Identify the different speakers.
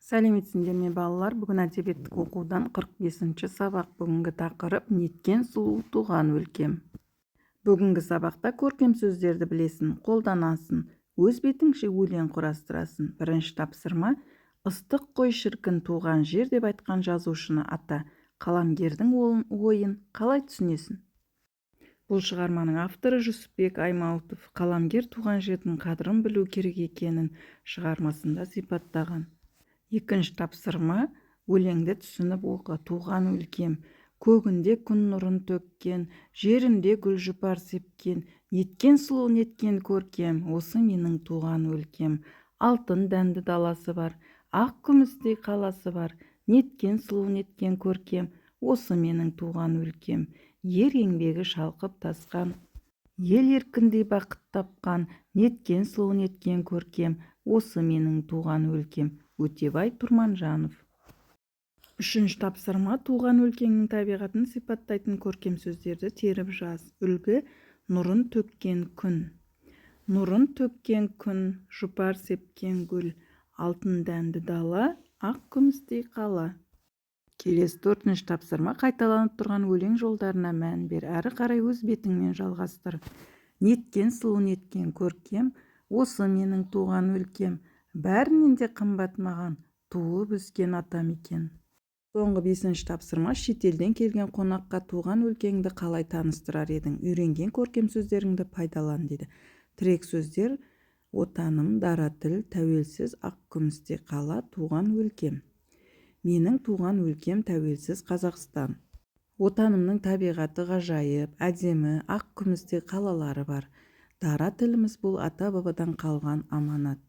Speaker 1: Сәлеметсіңдер ме балалар? Бүгін әдебиеттік оқудан 45-ші сабақ. Бүгінгі тақырып неткен сұлу туған өлкем. Бүгінгі сабақта көркем сөздерді білесің, қолданасың, өз бетіңше өлең құрастырасын. Бірінші тапсырма: ыстық қой шіркін туған жер деп айтқан жазушыны ата. Қаламгердің ойын қалай түсінесің? Бұл шығарманың авторы Жүсіпбек Аймауытов. Қаламгер туған жердің қадірін білу керек екенін шығармасында сипаттаған. Екінші тапсырма: өлеңді түсініп оқы. Туған өлкем, көгінде күн нұрын төккен, жерінде гүл жұпар сепкен, неткен сұлу, неткен көркем, осы менің туған өлкем. Алтын дәнді даласы бар, ақ күмістей қаласы бар, неткен сұлу, неткен көркем, осы менің туған өлкем. Ер еңбегі шалқып тасқан, ел еркіндей бақыт тапқан, неткен сұлу, неткен көркем, осы менің туған өлкем. Өтебай Тұрманжанов. Үшінші тапсырма: туған өлкеңнің табиғатын сипаттайтын көркем сөздерді теріп жаз. Үлгі: нұрын төккен күн. Нұрын төккен күн, жұпар сепкен гүл, алтын дәнді дала, ақ күмістей қала. Келесі төртінші тапсырма: қайталанып тұрған өлең жолдарына мән бер, әрі қарай өз бетіңмен жалғастыр. Неткен сұлу, неткен көркем, осы менің туған өлкем, бәрінен де қымбат маған туып өскен атам екен. Соңғы бесінші тапсырма: шетелден келген қонаққа туған өлкеңді қалай таныстырар едің? Үйренген көркем сөздеріңді пайдалан дейді. Тірек сөздер: отаным, дара тіл, тәуелсіз, ақ күмістей қала, туған өлкем. Менің туған өлкем тәуелсіз Қазақстан. Отанымның табиғаты ғажайып, әдемі, ақ күмістей қалалары бар. Дара тіліміз бұл ата-бабадан қалған аманат.